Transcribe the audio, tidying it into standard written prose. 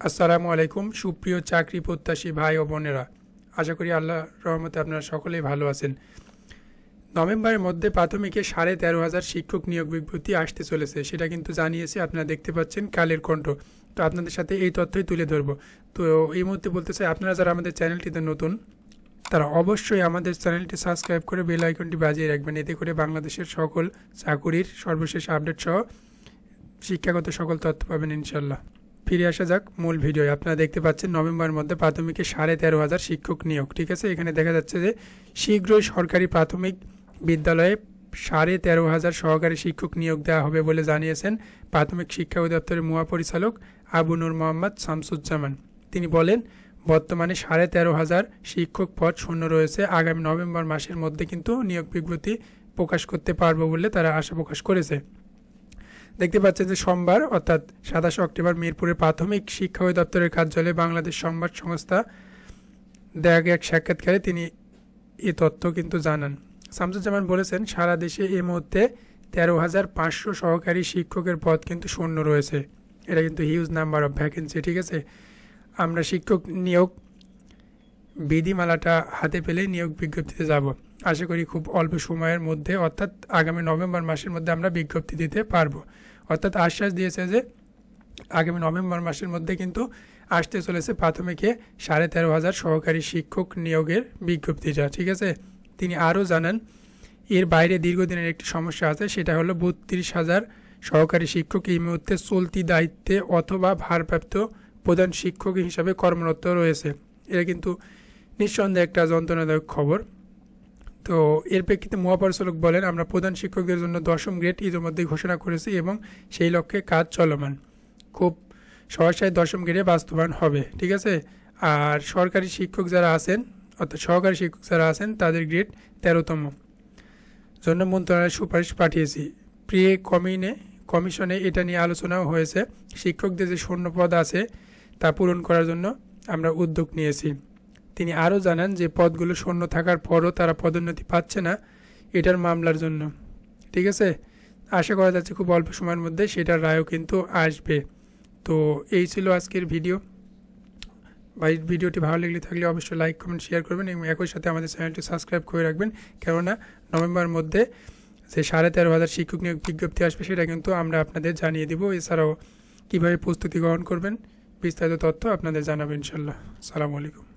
আসসালামু আলাইকুম সুপ্রিয় চাকরি প্রত্যাশী ভাই ও বোনেরা, আশা করি আল্লাহর রহমতে আপনারা সকলেই ভালো আছেন। নভেম্বরের মধ্যে প্রাথমিকে 13,500 শিক্ষক নিয়োগ বিজ্ঞপ্তি আসতে চলেছে, সেটা কিন্তু জানিয়েছে। আপনারা দেখতে পাচ্ছেন কালের কণ্ঠ। তো আপনাদের সাথে এই তথ্যই তুলে ধরবো। তো এই মুহূর্তে বলতে চাই, আপনারা যারা আমাদের চ্যানেলটিতে নতুন, তারা অবশ্যই আমাদের চ্যানেলটি সাবস্ক্রাইব করে বেল আইকনটি বাজিয়ে রাখবেন। এতে করে বাংলাদেশের সকল চাকুরির সর্বশেষ আপডেট সহ শিক্ষাগত সকল তথ্য পাবেন ইনশাল্লাহ। ফিরে আসা যাক মূল ভিডিও। আপনারা দেখতে পাচ্ছেন নভেম্বরের মধ্যে প্রাথমিকে 13,500 শিক্ষক নিয়োগ। ঠিক আছে, এখানে দেখা যাচ্ছে যে শীঘ্রই সরকারি প্রাথমিক বিদ্যালয়ে 13,500 সহকারী শিক্ষক নিয়োগ দেওয়া হবে বলে জানিয়েছেন প্রাথমিক শিক্ষা অধিদপ্তরের মহাপরিচালক আবু নূর মোহাম্মদ শামসুজ্জামান। তিনি বলেন, বর্তমানে 13,500 শিক্ষক পদ শূন্য রয়েছে। আগামী নভেম্বর মাসের মধ্যে কিন্তু নিয়োগ বিজ্ঞপ্তি প্রকাশ করতে পারবো বলে তারা আশা প্রকাশ করেছে। দেখতে পাচ্ছেন যে সোমবার অর্থাৎ 27 অক্টোবর মিরপুরের প্রাথমিক শিক্ষা অধিদপ্তরের কার্যালয়ে বাংলাদেশ সংবাদ সংস্থা দেয়া এক সাক্ষাৎকারে তিনি এ তথ্য কিন্তু জানান। শামসুজ্জামান বলেছেন, সারা দেশে এই মুহূর্তে 13,500 সহকারী শিক্ষকের পদ কিন্তু শূন্য রয়েছে। এটা কিন্তু হিউজ নাম্বার অফ ভ্যাকেন্সি। ঠিক আছে, আমরা শিক্ষক নিয়োগ বিধিমালাটা হাতে পেলেই নিয়োগ বিজ্ঞপ্তিতে যাব। আশা করি খুব অল্প সময়ের মধ্যে অর্থাৎ আগামী নভেম্বর মাসের মধ্যে আমরা বিজ্ঞপ্তি দিতে পারবো। অর্থাৎ আশ্বাস দিয়েছে যে আগামী নভেম্বর মাসের মধ্যে কিন্তু আসতে চলেছে প্রাথমিকে 13,500 সহকারী শিক্ষক নিয়োগের বিজ্ঞপ্তিটা। ঠিক আছে, তিনি আরও জানান, এর বাইরে দীর্ঘদিনের একটি সমস্যা আছে, সেটা হলো 32,000 সহকারী শিক্ষক এই মুহূর্তে চলতি দায়িত্বে অথবা ভারপ্রাপ্ত প্রধান শিক্ষক হিসাবে কর্মরত রয়েছে। এটা কিন্তু নিঃসন্দেহে একটা যন্ত্রণাদায়ক খবর। তো এর প্রেক্ষিতে মহাপরিচালক বলেন, আমরা প্রধান শিক্ষকদের জন্য 10ম গ্রেড ইতিমধ্যেই ঘোষণা করেছি এবং সেই লক্ষ্যে কাজ চলমান। খুব সহসায় 10ম গ্রেডে বাস্তবায়ন হবে। ঠিক আছে, আর সরকারি শিক্ষক যারা আছেন অর্থাৎ সহকারী শিক্ষক যারা আছেন তাদের গ্রেড 13তম জন্য মন্ত্রণালয়ের সুপারিশ পাঠিয়েছি। প্রি কমিশনে এটা নিয়ে আলোচনাও হয়েছে। শিক্ষকদের যে শূন্য পদ আছে তা পূরণ করার জন্য আমরা উদ্যোগ নিয়েছি। তিনি আরও জানান যে পদগুলো শূন্য থাকার পরও তারা পদোন্নতি পাচ্ছে না, এটার মামলার জন্য। ঠিক আছে, আশা করা যাচ্ছে খুব অল্প সময়ের মধ্যে সেটার রায়ও কিন্তু আসবে। তো এই ছিল আজকের ভিডিও। ভাই, ভিডিওটি ভালো লেগে থাকলে অবশ্যই লাইক কমেন্ট শেয়ার করবেন এবং একই সাথে আমাদের চ্যানেলটি সাবস্ক্রাইব করে রাখবেন, কেননা নভেম্বরের মধ্যে যে 13,500 শিক্ষক নিয়োগ বিজ্ঞপ্তি আসবে সেটা কিন্তু আমরা আপনাদের জানিয়ে দিব। এছাড়াও কীভাবে প্রস্তুতি গ্রহণ করবেন বিস্তারিত তথ্য আপনাদের জানাবেন ইনশাল্লাহ। আসসালামু আলাইকুম।